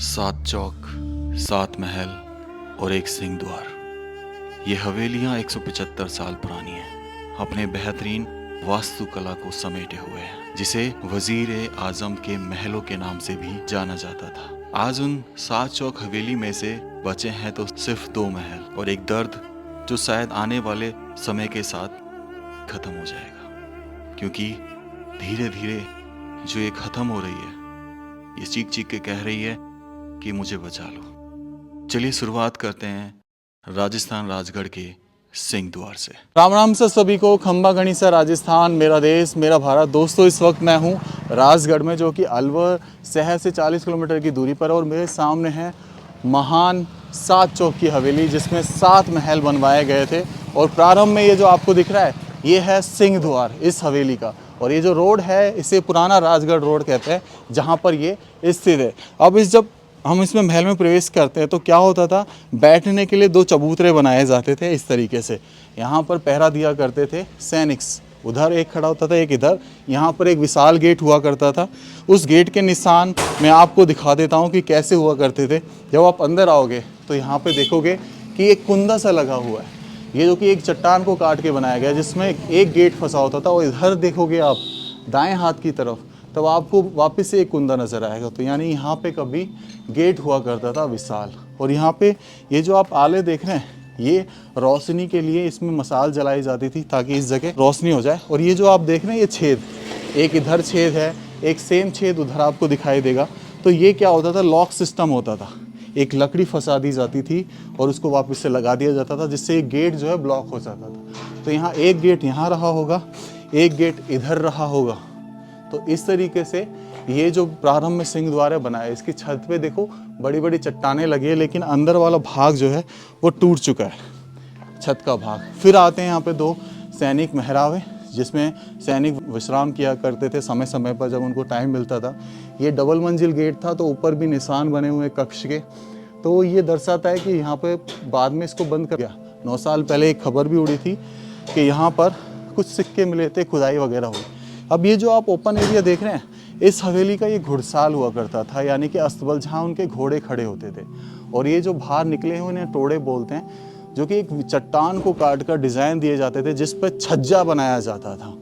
सात चौक, सात महल और एक सिंह द्वार। ये हवेलियां 175 साल पुरानी हैं, अपने बेहतरीन वास्तुकला को समेटे हुए हैं, जिसे वजीर आजम के महलों के नाम से भी जाना जाता था। आज उन सात चौक हवेली में से बचे हैं तो सिर्फ 2 महल और एक दर्द जो शायद आने वाले समय के साथ खत्म हो जाएगा, क्योंकि धीरे धीरे जो ये खत्म हो रही है, ये चीख चीख के कह रही है कि मुझे बचा लो। चलिए शुरुआत करते हैं राजस्थान राजगढ़ के सिंह द्वार से। राम राम से सभी को। खंबा गणी से राजस्थान, मेरा देश मेरा भारत। दोस्तों, इस वक्त मैं हूँ राजगढ़ में, जो कि अलवर शहर से 40 किलोमीटर की दूरी पर है। और मेरे सामने है महान सात चौक की हवेली, जिसमें 7 महल बनवाए गए थे। और प्रारंभ में ये जो आपको दिख रहा है, ये है सिंह द्वार इस हवेली का। और ये जो रोड है, इसे पुराना राजगढ़ रोड कहते हैं, जहाँ पर ये स्थित है। अब जब हम इसमें महल में प्रवेश करते हैं तो क्या होता था, बैठने के लिए 2 चबूतरे बनाए जाते थे इस तरीके से। यहाँ पर पहरा दिया करते थे सैनिक्स, उधर एक खड़ा होता था, एक इधर। यहाँ पर एक विशाल गेट हुआ करता था। उस गेट के निशान मैं आपको दिखा देता हूँ कि कैसे हुआ करते थे। जब आप अंदर आओगे तो यहाँ पे देखोगे कि एक कुंदा सा लगा हुआ है, ये जो कि एक चट्टान को काट के बनाया गया है, जिसमें एक गेट फंसा होता था। और इधर देखोगे आप दाएँ हाथ की तरफ, तब आपको वापस से एक कुंदा नज़र आएगा। तो यानी यहाँ पे कभी गेट हुआ करता था विशाल। और यहाँ पे ये जो आप आले देख रहे हैं, ये रोशनी के लिए इसमें मसाल जलाई जाती थी, ताकि इस जगह रोशनी हो जाए। और ये जो आप देख रहे हैं, ये छेद, एक इधर छेद है, एक सेम छेद उधर आपको दिखाई देगा। तो ये क्या होता था, लॉक सिस्टम होता था। एक लकड़ी फंसा दी जाती थी और उसको वापस से लगा दिया जाता था, जिससे एक गेट जो है ब्लॉक हो जाता था। तो यहाँ एक गेट यहाँ रहा होगा, एक गेट इधर रहा होगा। तो इस तरीके से ये जो प्रारंभ में सिंह द्वार बनाया, इसकी छत पे देखो बड़ी बड़ी चट्टानें लगी है, लेकिन अंदर वाला भाग जो है वो टूट चुका है, छत का भाग। फिर आते हैं यहाँ पे 2 सैनिक महरावे, जिसमें सैनिक विश्राम किया करते थे समय समय पर जब उनको टाइम मिलता था। ये डबल मंजिल गेट था, तो ऊपर भी निशान बने हुए कक्ष के। तो ये दर्शाता है कि यहाँ पे बाद में इसको बंद कर दिया। 9 साल पहले एक खबर भी उड़ी थी कि यहाँ पर कुछ सिक्के मिले थे, खुदाई वगैरह हुई। अब ये जो आप ओपन एरिया देख रहे हैं, इस हवेली का ये घुड़साल हुआ करता था, यानी कि अस्तबल, जहाँ उनके घोड़े खड़े होते थे। और ये जो बाहर निकले हुए इन्हें टोड़े बोलते हैं, जो कि एक चट्टान को काट कर डिज़ाइन दिए जाते थे, जिस पर छज्जा बनाया जाता था।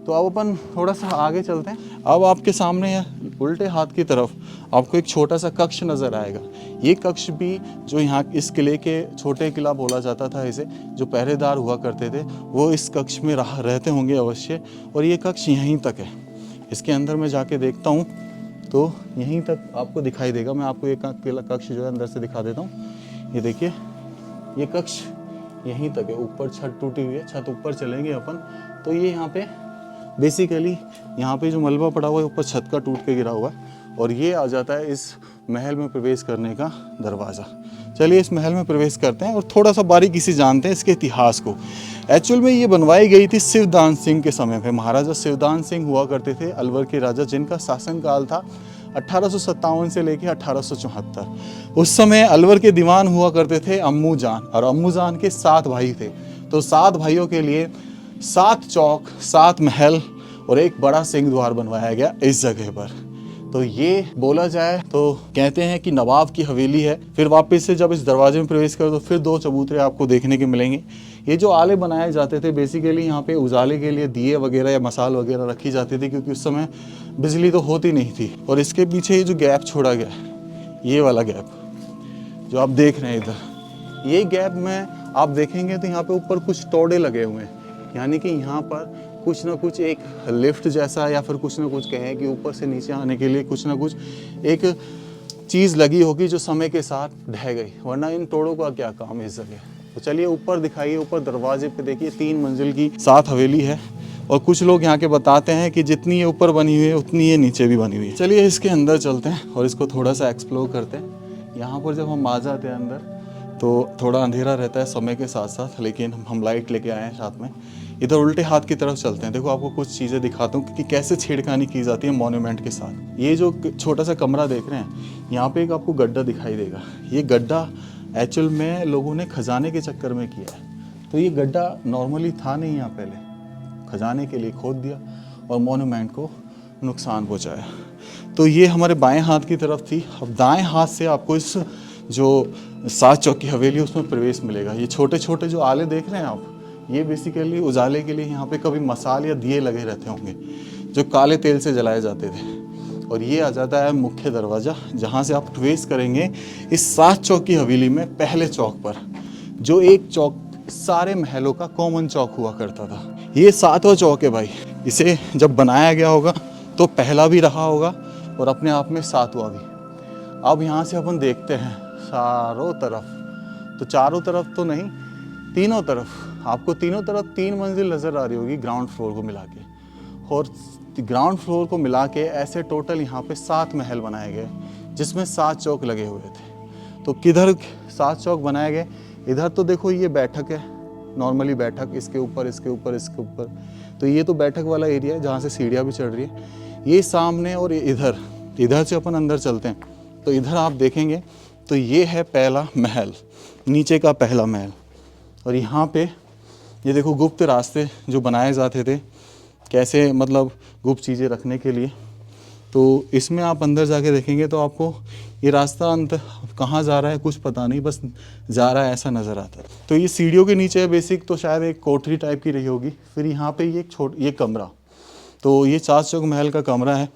तो अब अपन थोड़ा सा आगे चलते हैं। अब आपके सामने है उल्टे हाथ की तरफ आपको एक छोटा सा कक्ष नज़र आएगा। ये कक्ष भी जो यहाँ इस किले के छोटे किला बोला जाता था इसे, जो पहरेदार हुआ करते थे वो इस कक्ष में रहते होंगे अवश्य। और ये कक्ष यहीं तक है। इसके अंदर मैं जाके देखता हूँ तो यहीं तक आपको दिखाई देगा। मैं आपको एक कक्ष जो है अंदर से दिखा देता हूँ। ये देखिए, ये कक्ष यहीं तक है। ऊपर छत टूटी हुई है, छत ऊपर चलेंगे अपन तो ये यहाँ पे बेसिकली यहाँ पे जो मलबा पड़ा हुआ है ऊपर छत का टूट के गिरा हुआ है। और ये आ जाता है इस महल में प्रवेश करने का दरवाज़ा। चलिए इस महल में प्रवेश करते हैं और थोड़ा सा बारीकी से जानते हैं इसके इतिहास को। एक्चुअल में ये बनवाई गई थी शिवदान सिंह के समय पे। महाराजा शिवदान सिंह हुआ करते थे अलवर के राजा, जिनका शासनकाल था 1857 से लेकर 1874। उस समय अलवर के दीवान हुआ करते थे अम्मू जान, और अम्मू जान के 7 भाई थे। तो 7 भाइयों के लिए 7 चौक, 7 महल और एक बड़ा सिंह द्वार बनवाया गया इस जगह पर। तो ये बोला जाए तो कहते हैं कि नवाब की हवेली है। फिर वापस से जब इस दरवाजे में प्रवेश करो तो फिर 2 चबूतरे आपको देखने के मिलेंगे। ये जो आले बनाए जाते थे, बेसिकली यहाँ पे उजाले के लिए दिए वगैरह या मसाल वगैरह रखी जाती थी, क्योंकि उस समय बिजली तो होती नहीं थी। और इसके पीछे ये जो गैप छोड़ा गया है, ये वाला गैप जो आप देख रहे हैं इधर, ये गैप में आप देखेंगे तो यहाँ पे ऊपर कुछ तोड़े लगे हुए हैं, यानी कि यहाँ पर कुछ ना कुछ एक लिफ्ट जैसा, या फिर कुछ ना कुछ कहें कि ऊपर से नीचे आने के लिए कुछ ना कुछ एक चीज़ लगी होगी जो समय के साथ ढह गई, वरना इन तोड़ों का क्या काम है इस जगह। तो चलिए ऊपर दिखाइए। ऊपर दरवाजे पे देखिए 3 मंजिल की 7 हवेली है। और कुछ लोग यहाँ के बताते हैं कि जितनी ये ऊपर बनी हुई है उतनी ये नीचे भी बनी हुई है। चलिए इसके अंदर चलते हैं और इसको थोड़ा सा एक्सप्लोर करते हैं। यहाँ पर जब हम आ जाते हैं अंदर तो थोड़ा अंधेरा रहता है समय के साथ साथ, लेकिन हम लाइट लेके आए हैं साथ में। इधर उल्टे हाथ की तरफ चलते हैं। देखो आपको कुछ चीज़ें दिखाता हूँ कि कैसे छेड़खानी की जाती है मॉन्यूमेंट के साथ। ये जो छोटा सा कमरा देख रहे हैं, यहाँ पे एक आपको गड्ढा दिखाई देगा। ये गड्ढा एक्चुअल में लोगों ने खजाने के चक्कर में किया है। तो ये गड्ढा नॉर्मली था नहीं यहाँ पहले, खजाने के लिए खोद दिया और मॉन्यूमेंट को नुकसान पहुँचाया। तो ये हमारे बाएं हाथ की तरफ थी। अब दाएं हाथ से आपको इस जो 7 चौक की हवेली है उसमें प्रवेश मिलेगा। ये छोटे छोटे जो आले देख रहे हैं आप, ये बेसिकली उजाले के लिए यहाँ पे कभी मसाल या दिए लगे रहते होंगे जो काले तेल से जलाए जाते थे। और ये आ जाता है मुख्य दरवाज़ा, जहाँ से आप प्रवेश करेंगे इस 7 चौक की हवेली में पहले चौक पर, जो एक चौक सारे महलों का कॉमन चौक हुआ करता था। ये 7वां चौक है भाई। इसे जब बनाया गया होगा तो पहला भी रहा होगा और अपने आप में 7वां भी। अब यहाँ से अपन देखते हैं चारों तरफ, तो चारों तरफ तो नहीं, तीनों तरफ आपको तीनों तरफ 3 मंजिल नज़र आ रही होगी ग्राउंड फ्लोर को मिला के। और ग्राउंड फ्लोर को मिला के ऐसे टोटल यहाँ पे 7 महल बनाए गए जिसमें 7 चौक लगे हुए थे। तो किधर 7 चौक बनाए गए? इधर तो देखो ये बैठक है, नॉर्मली बैठक, इसके ऊपर इसके ऊपर इसके ऊपर, तो ये तो बैठक वाला एरिया है जहाँ से सीढ़ियाँ भी चढ़ रही है। ये सामने और इधर से अपन अंदर चलते हैं तो इधर आप देखेंगे तो ये है पहला महल, नीचे का पहला महल। और यहाँ पे ये देखो गुप्त रास्ते जो बनाए जाते थे, कैसे मतलब गुप्त चीज़ें रखने के लिए। तो इसमें आप अंदर जाके देखेंगे तो आपको ये रास्ता अंत कहाँ जा रहा है कुछ पता नहीं, बस जा रहा है ऐसा नज़र आता है। तो ये सीढ़ियों के नीचे है बेसिक, तो शायद एक कोठरी टाइप की रही होगी। फिर यहाँ पे ये कमरा, तो ये 7 चौक महल का कमरा है।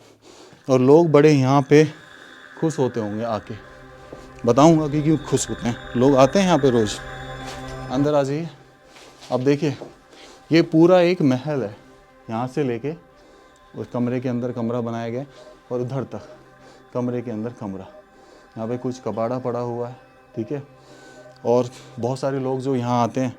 और लोग बड़े यहाँ पे खुश होते होंगे आके, बताऊँगा कि क्यों खुश होते हैं। लोग आते हैं यहाँ पे रोज़। अंदर आ जाइए। अब देखिए ये पूरा एक महल है, यहाँ से लेके उस कमरे के अंदर कमरा बनाया गया और उधर तक कमरे के अंदर कमरा। यहाँ पे कुछ कबाड़ा पड़ा हुआ है, ठीक है। और बहुत सारे लोग जो यहाँ आते हैं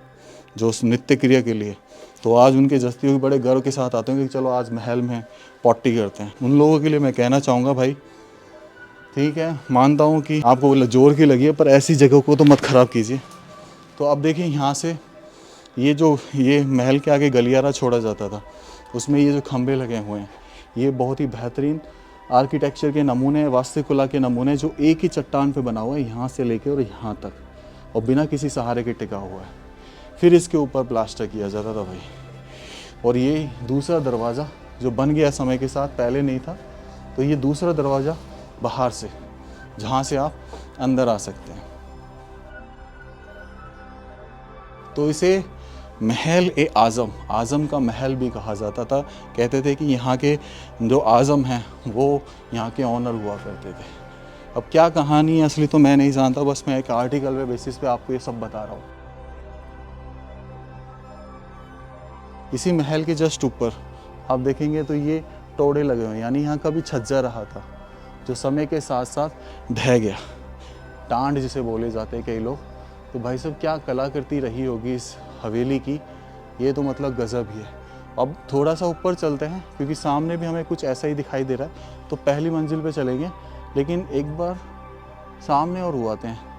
जो नृत्य क्रिया के लिए, तो आज उनके जस्तियों के बड़े गर्व के साथ आते हैं कि चलो आज महल में पॉटी करते हैं। उन लोगों के लिए मैं कहना चाहूँगा भाई, ठीक है, मानता हूँ कि आपको जोर की लगी है, पर ऐसी जगह को तो मत ख़राब कीजिए। तो अब देखिए यहाँ से ये महल के आगे गलियारा छोड़ा जाता था, उसमें ये जो खंभे लगे हुए हैं ये बहुत ही बेहतरीन आर्किटेक्चर के नमूने, वास्तुकला के नमूने, जो एक ही चट्टान पे बना हुआ है यहाँ से लेके और यहाँ तक, और बिना किसी सहारे के टिका हुआ है। फिर इसके ऊपर प्लास्टर किया जाता था भाई। और ये दूसरा दरवाज़ा जो बन गया समय के साथ, पहले नहीं था, तो ये दूसरा दरवाज़ा बाहर से, जहाँ से आप अंदर आ सकते हैं। तो इसे महल ए आज़म का महल भी कहा जाता था। कहते थे कि यहाँ के जो आज़म हैं वो यहाँ के ऑनर हुआ करते थे। अब क्या कहानी है असली तो मैं नहीं जानता, बस मैं एक आर्टिकल पे बेसिस पे आपको ये सब बता रहा हूँ। इसी महल के जस्ट ऊपर आप देखेंगे तो ये टोड़े लगे हुए हैं, यानी यहाँ कभी छज्जा रहा था जो समय के साथ साथ ढह गया। टांड जिसे बोले जाते हैं कई लोग। तो भाई साहब क्या कलाकृति रही होगी इस हवेली की, ये तो मतलब गज़ब ही है। अब थोड़ा सा ऊपर चलते हैं क्योंकि सामने भी हमें कुछ ऐसा ही दिखाई दे रहा है। तो पहली मंजिल पे चलेंगे, लेकिन एक बार सामने और आते हैं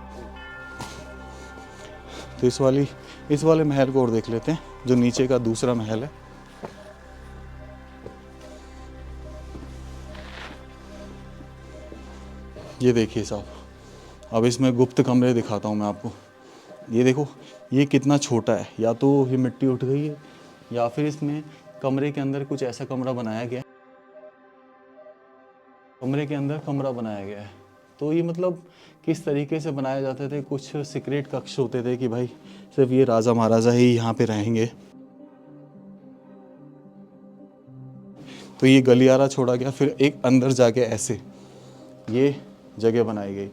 तो इस वाले महल को और देख लेते हैं, जो नीचे का दूसरा महल है। ये देखिए साहब, अब इसमें गुप्त कमरे दिखाता हूँ मैं आपको। ये देखो ये कितना छोटा है, या तो ये मिट्टी उठ गई है या फिर इसमें कमरे के अंदर कुछ ऐसा कमरा बनाया गया है, कमरे के अंदर कमरा बनाया गया है। तो ये मतलब किस तरीके से बनाए जाते थे, कुछ सीक्रेट कक्ष होते थे कि भाई सिर्फ ये राजा महाराजा ही यहाँ पे रहेंगे। तो ये गलियारा छोड़ा गया, फिर एक अंदर जाके ऐसे ये जगह बनाई गई।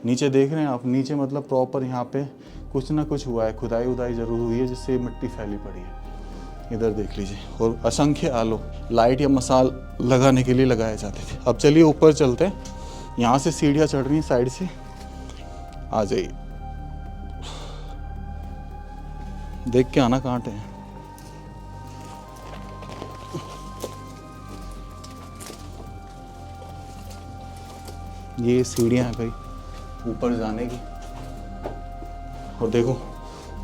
नीचे देख रहे हैं आप, नीचे मतलब प्रॉपर यहाँ पे कुछ ना कुछ हुआ है, खुदाई उदाई जरूर हुई है जिससे मिट्टी फैली पड़ी है। इधर देख लीजिए, और असंख्य आलो लाइट या मसाल लगाने के लिए लगाए जाते थे। अब चलिए ऊपर चलते हैं, यहाँ से सीढ़ियाँ चढ़ रही हैं साइड से, आ जाइए देख के आना कांटे हैं। ये सीढ़ियाँ हैं भाई ऊपर जाने की, और देखो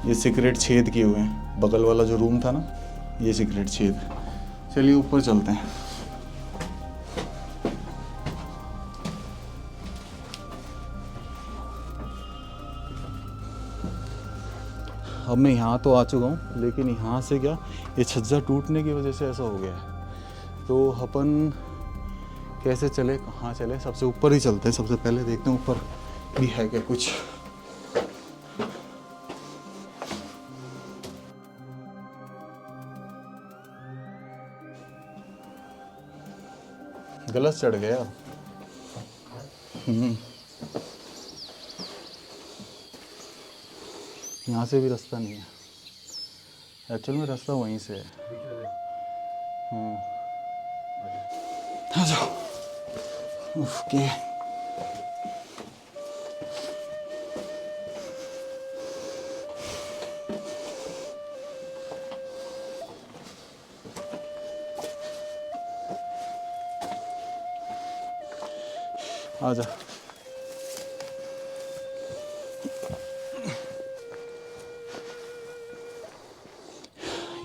ये सीक्रेट छेद किए हुए हैं। बगल वाला जो रूम था ना, ये सीक्रेट छेद। चलिए ऊपर चलते हैं। अब मैं यहाँ तो आ चुका हूँ, लेकिन यहाँ से क्या, ये छज्जा टूटने की वजह से ऐसा हो गया है। तो अपन कैसे चले, कहाँ चले, सबसे ऊपर ही चलते हैं। सबसे पहले देखते हैं ऊपर भी है क्या कुछ। गलत चढ़ गया। यहाँ से भी रास्ता नहीं है, एक्चुअल में रास्ता वहीं से है। आ जाओ। ओके, आ जा।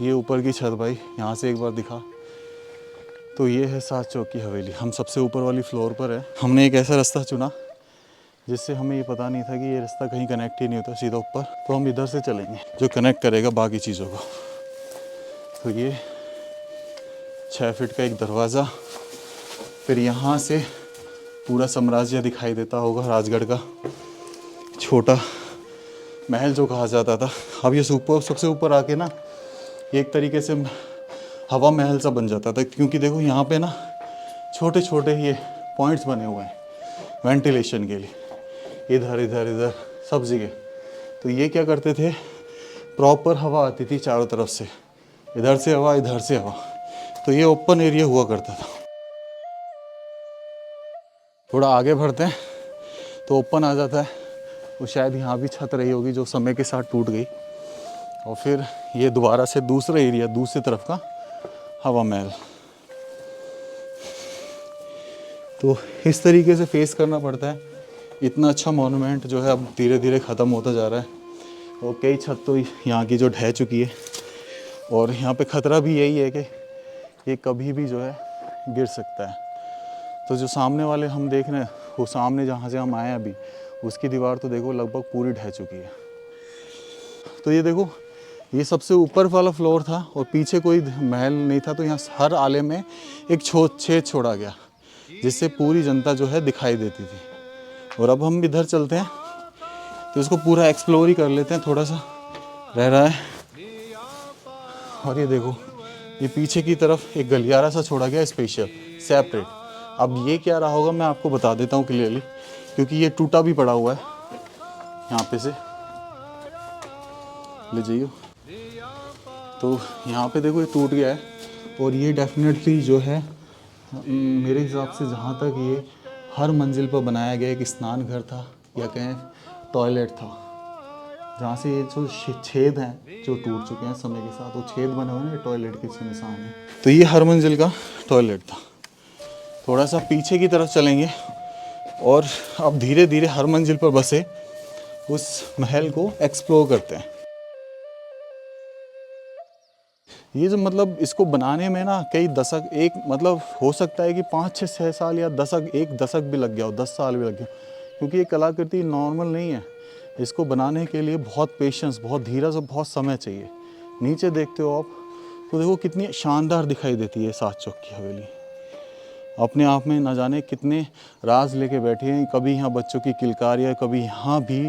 ये ऊपर की छत भाई, यहाँ से एक बार दिखा तो ये है 7 चौक की हवेली। हम सबसे ऊपर वाली फ्लोर पर है। हमने एक ऐसा रास्ता चुना जिससे हमें ये पता नहीं था कि ये रास्ता कहीं कनेक्ट ही नहीं होता सीधा ऊपर, तो हम इधर से चलेंगे जो कनेक्ट करेगा बाकी चीज़ों को। तो ये 6 फीट का एक दरवाज़ा, फिर यहाँ से पूरा साम्राज्य दिखाई देता होगा, राजगढ़ का छोटा महल जो कहा जाता था। अब ये सबसे ऊपर आके ना ये एक तरीके से हवा महल सा बन जाता था, क्योंकि देखो यहाँ पे ना छोटे छोटे ये पॉइंट्स बने हुए हैं वेंटिलेशन के लिए, इधर इधर इधर सब जगह। तो ये क्या करते थे, प्रॉपर हवा आती थी चारों तरफ से, इधर से हवा इधर से हवा, तो ये ओपन एरिया हुआ करता था। थोड़ा आगे बढ़ते हैं तो ओपन आ जाता है। वो शायद यहाँ भी छत रही होगी जो समय के साथ टूट गई, और फिर ये दोबारा से दूसरा एरिया, दूसरी तरफ का हवा महल। तो इस तरीके से फेस करना पड़ता है। इतना अच्छा मॉन्यूमेंट जो है अब धीरे धीरे ख़त्म होता जा रहा है, और कई छत तो यहाँ की जो ढह चुकी है, और यहाँ पे ख़तरा भी यही है कि ये कभी भी जो है गिर सकता है। तो जो सामने वाले हम देख रहे हैं, वो सामने जहाँ से हम आए हैं अभी, उसकी दीवार तो देखो लगभग पूरी ढह चुकी है। तो ये देखो, ये सबसे ऊपर वाला फ्लोर था और पीछे कोई महल नहीं था, तो यहाँ हर आले में एक छेद छोड़ा गया जिससे पूरी जनता जो है दिखाई देती थी। और अब हम इधर चलते हैं तो इसको पूरा एक्सप्लोर ही कर लेते हैं, थोड़ा सा रह रहा है। और ये देखो, ये पीछे की तरफ एक गलियारा सा छोड़ा गया स्पेशल सेपरेट। अब ये क्या रहा होगा मैं आपको बता देता हूँ क्लियरली, क्योंकि ये टूटा भी पड़ा हुआ है। यहाँ पे से ले जाइए, तो यहाँ पे देखो ये टूट गया है, और ये डेफिनेटली जो है मेरे हिसाब से जहाँ तक ये हर मंजिल पर बनाया गया एक स्नान घर था, या कहें टॉयलेट था, जहाँ से ये जो छेद हैं जो टूट चुके हैं समय के साथ, वो छेद बने हुए हैं टॉयलेट के निशान है। तो ये हर मंजिल का टॉयलेट था। थोड़ा सा पीछे की तरफ चलेंगे और अब धीरे धीरे हर मंजिल पर बसे उस महल को एक्सप्लोर करते हैं। ये जो मतलब इसको बनाने में ना कई दशक, एक मतलब हो सकता है कि 5-6 साल या एक दशक भी लग गया हो, 10 साल भी लग गया, क्योंकि ये कलाकृति नॉर्मल नहीं है। इसको बनाने के लिए बहुत पेशेंस, बहुत धीरज और बहुत समय चाहिए। नीचे देखते हो आप तो देखो कितनी शानदार दिखाई देती है 7 चौक की हवेली। अपने आप में न जाने कितने राज लेके बैठी हैं। कभी यहाँ बच्चों की किलकारियाँ, कभी यहाँ भी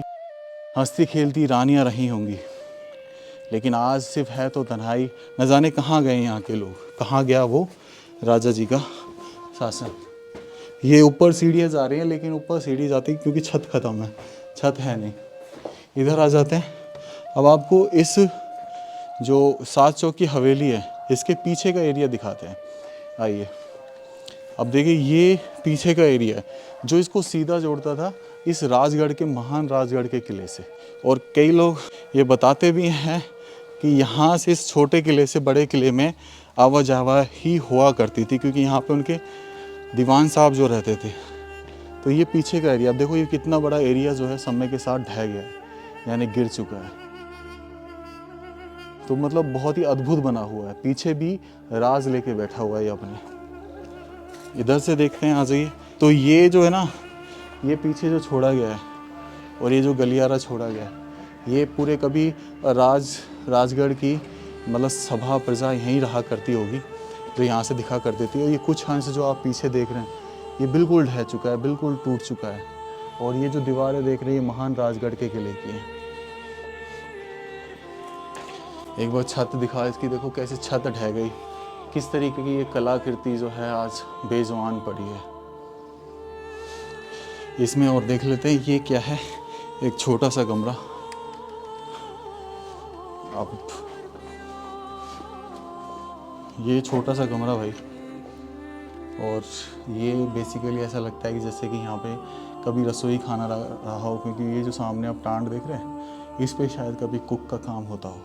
हंसती खेलती रानियाँ रही होंगी, लेकिन आज सिर्फ है तो तन्हाई। न जाने कहाँ गए यहाँ के लोग, कहाँ गया वो राजा जी का शासन। ये ऊपर सीढ़ियाँ जा रही हैं, लेकिन ऊपर सीढ़ी जाती क्योंकि छत ख़त्म है, छत है नहीं। इधर आ जाते हैं। अब आपको इस जो 7 चौक की हवेली है इसके पीछे का एरिया दिखाते हैं, आइए। अब देखिए ये पीछे का एरिया है जो इसको सीधा जोड़ता था इस राजगढ़ के, महान राजगढ़ के किले से। और कई लोग ये बताते भी हैं कि यहाँ से इस छोटे किले से बड़े किले में आवा ही हुआ करती थी, क्योंकि यहाँ पे उनके दीवान साहब जो रहते थे। तो ये पीछे का एरिया, अब देखो ये कितना बड़ा एरिया जो है समय के साथ ढह गया है, यानी गिर चुका है। तो मतलब बहुत ही अद्भुत बना हुआ है। पीछे भी राज लेके बैठा हुआ है ये अपने। इधर से देखते हैं, आ जाइए। तो ये जो है ना, ये पीछे जो छोड़ा गया है और ये जो गलियारा छोड़ा गया है, ये पूरे कभी राजगढ़ की मतलब सभा प्रजा यहीं रहा करती होगी, जो यहाँ से दिखा करती थी। और ये कुछ अंश जो आप पीछे देख रहे हैं, ये बिल्कुल ढह चुका है, बिल्कुल टूट चुका है। और ये जो दीवारें देख रही है महान राजगढ़ के किले की है। एक बार छत दिखा इसकी, देखो कैसे छत ढह गई, किस तरीके की ये कलाकृति जो है आज बेजुबान पड़ी है। इसमें और देख लेते हैं ये क्या है, एक छोटा सा कमरा। अब ये छोटा सा कमरा भाई, और ये बेसिकली ऐसा लगता है कि जैसे कि यहाँ पे कभी रसोई खाना रहा हो, क्योंकि ये जो सामने आप टांड देख रहे हैं इस पे शायद कभी कुक का काम होता हो।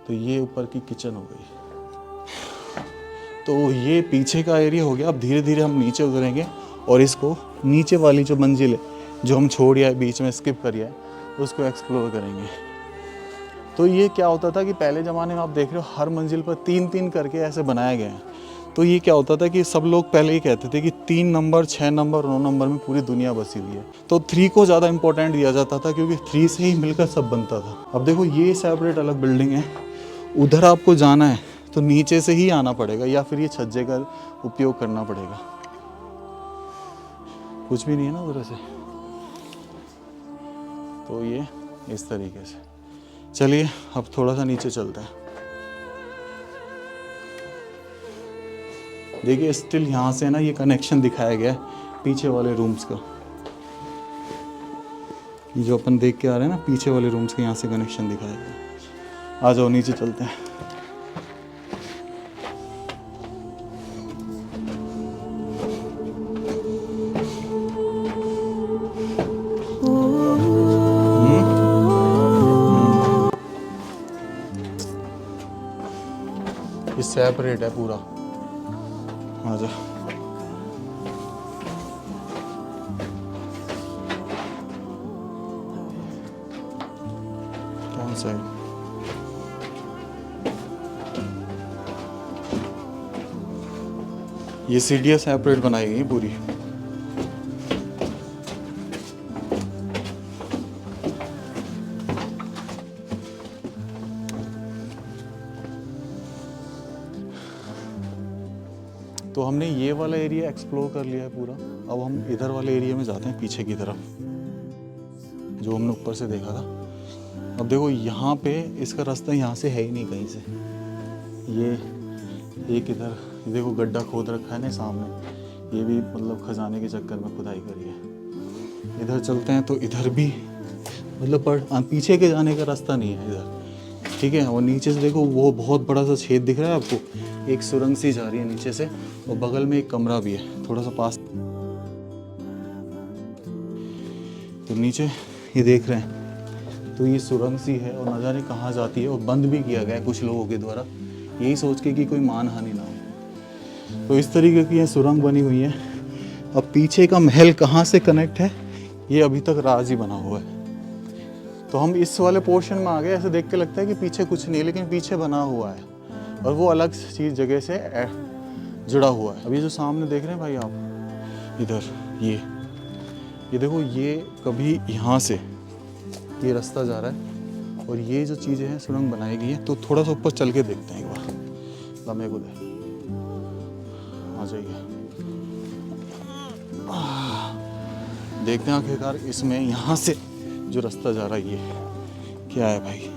तो ये ऊपर की किचन हो गई। तो ये पीछे का एरिया हो गया। अब धीरे धीरे हम नीचे उतरेंगे और इसको नीचे वाली जो मंजिल है जो हम छोड़ या बीच में स्किप करिए उसको एक्सप्लोर करेंगे। तो ये क्या होता था कि पहले ज़माने में आप देख रहे हो हर मंजिल पर 3-3 करके ऐसे बनाए गए हैं। तो ये क्या होता था कि सब लोग पहले ही कहते थे कि 3 नंबर, 6 नंबर, 9 नंबर में पूरी दुनिया बसी हुई है। तो 3 को ज़्यादा इंपॉर्टेंट दिया जाता था क्योंकि 3 से ही मिलकर सब बनता था। अब देखो ये सेपरेट अलग बिल्डिंग है, उधर आपको जाना है तो नीचे से ही आना पड़ेगा या फिर ये छज्जे का उपयोग करना पड़ेगा। कुछ भी नहीं है ना उधर से। तो ये इस तरीके से। चलिए अब थोड़ा सा नीचे चलते हैं। देखिए स्टिल यहाँ से ना ये कनेक्शन दिखाया गया है पीछे वाले रूम्स का। ये जो अपन देख के आ रहे हैं ना पीछे वाले रूम्स के यहाँ से कनेक्शन दिखाया गया है। आ जाओ नीचे चलते हैं। ये सेपरेट है पूरा। आ जा। कौन सा है? ये सीढ़ियाँ सेपरेट बनाई गई पूरी। तो हमने ये वाला एरिया एक्सप्लोर कर लिया है पूरा। अब हम इधर वाले एरिया में जाते हैं पीछे की तरफ जो हमने ऊपर से देखा था। अब देखो यहाँ पे इसका रास्ता यहाँ से है ही नहीं कहीं से। ये एक इधर देखो गड्ढा खोद रखा है ना सामने, ये भी मतलब खजाने के चक्कर में खुदाई करी है। इधर चलते हैं तो इधर भी मतलब पीछे के जाने का रास्ता नहीं है इधर, ठीक है। और नीचे से देखो वो बहुत बड़ा सा छेद दिख रहा है आपको, एक सुरंग सी जा रही है नीचे से और बगल में एक कमरा भी है थोड़ा सा पास। तो नीचे ये देख रहे हैं तो ये सुरंग सी है और न जाने कहाँ जाती है और बंद भी किया गया है कुछ लोगों के द्वारा, यही सोच के कि कोई मानहानि ना हो। तो इस तरीके की ये सुरंग बनी हुई है। अब पीछे का महल कहाँ से कनेक्ट है ये अभी तक राज ही बना हुआ है। तो हम इस वाले पोर्शन में आ गए। ऐसे देख के लगता है कि पीछे कुछ नहीं, लेकिन पीछे बना हुआ है और वो अलग चीज़ जगह से जुड़ा हुआ है। अब ये जो सामने देख रहे हैं भाई आप इधर, ये देखो ये कभी यहाँ से ये रास्ता जा रहा है और ये जो चीज़ें हैं सुरंग बनाई गई है। तो थोड़ा सा ऊपर चल के देखते हैं एक बार। लम्हे को दे आ जाइए, देखते हैं आखिरकार इसमें यहाँ से जो रास्ता जा रहा है ये क्या है भाई।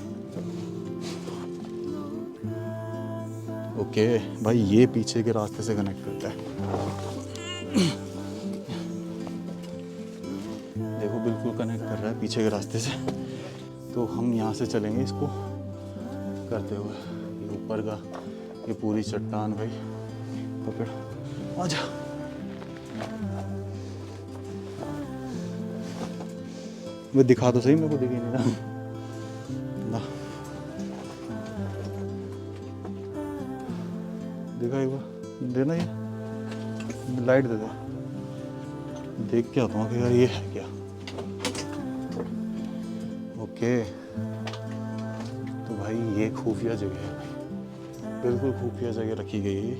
ओके भाई ये पीछे के रास्ते से कनेक्ट करता है। देखो बिल्कुल कनेक्ट कर रहा है पीछे के रास्ते से। तो हम यहाँ से चलेंगे इसको करते हुए। ये ऊपर का ये पूरी चट्टान भाई पकड़, आजा। मैं दिखा तो सही, मेरे को दिख ही नहीं रहा। देखा एक बार देना, ये लाइट दे दे, देख के आता हूँ कि यार ये है क्या। ओके तो भाई ये खुफिया जगह है, बिल्कुल खुफिया जगह रखी गई है।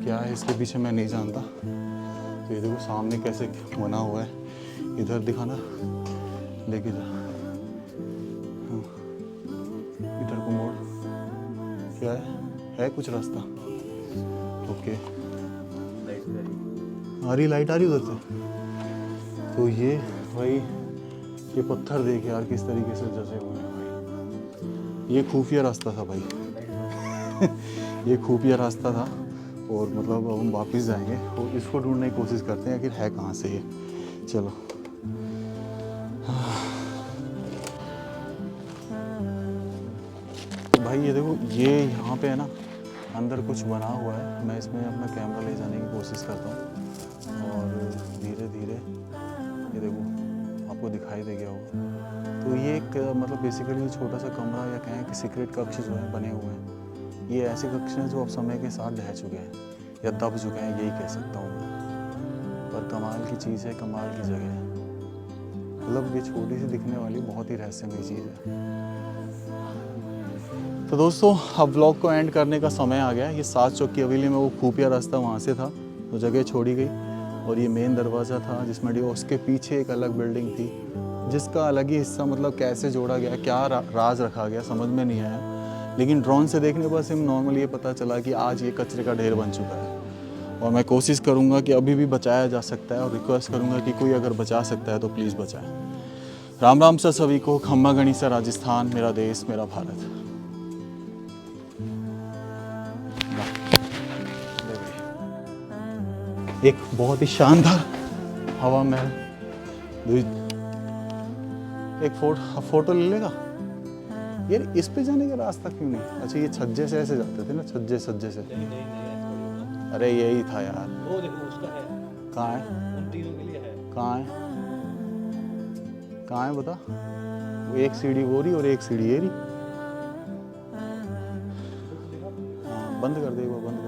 क्या है इसके पीछे मैं नहीं जानता। तो ये देखो सामने कैसे बना हुआ है, इधर दिखाना, लेके जा। हाँ। इधर को मोड़, क्या है कुछ रास्ता। ओके आ रही लाइट आ रही उधर से। तो ये भाई ये पत्थर देख यार किस तरीके से जसे हुए हैं भाई। ये खुफिया रास्ता था भाई ये खुफिया रास्ता था। और मतलब अब हम वापस जाएंगे और इसको ढूंढने की कोशिश करते हैं आखिर है कहाँ से ये। चलो तो भाई ये देखो ये यहाँ पे है ना अंदर कुछ बना हुआ है। मैं इसमें अपना कैमरा ले जाने की कोशिश करता हूँ और धीरे धीरे ये देखो आपको दिखाई दे गया होगा। तो ये एक मतलब बेसिकली छोटा सा कमरा या कहें कि सीक्रेट कक्ष जो है बने हुए हैं। ये ऐसे कक्ष हैं जो अब समय के साथ ढह चुके हैं या दब चुके हैं, यही कह सकता हूँ मैं। पर कमाल की चीज़ है, कमाल की जगह है। मतलब ये छोटी सी दिखने वाली बहुत ही रहस्यमय चीज़ है। तो दोस्तों अब व्लॉग को एंड करने का समय आ गया। ये 7 चौक की हवेली में वो खुफिया रास्ता वहाँ से था, तो जगह छोड़ी गई और ये मेन दरवाज़ा था जिसमें उसके पीछे एक अलग बिल्डिंग थी जिसका अलग ही हिस्सा मतलब कैसे जोड़ा गया, क्या राज रखा गया समझ में नहीं आया। लेकिन ड्रोन से देखने पर सिर्फ नॉर्मल ये पता चला कि आज ये कचरे का ढेर बन चुका है। और मैं कोशिश करूँगा कि अभी भी बचाया जा सकता है और रिक्वेस्ट करूँगा कि कोई अगर बचा सकता है तो प्लीज़ बचाए। राम राम सर सभी को। खम्बा गणी से राजस्थान, मेरा देश मेरा भारत। एक बहुत ही शानदार हवा महल। एक फोटो ले लेगा यार। इस पे जाने का रास्ता क्यों नहीं? अच्छा ये छज्जे से ऐसे जाते थे ना, छज्जे से। अरे यही था यार। वो देखो उसका है। कहाँ है? उन तीनों के लिए है। कहाँ है? कहाँ है बता? वो एक सीढ़ी वो रही और एक सीढ़ी ये रही। हाँ बंद कर दे, वो बंद कर।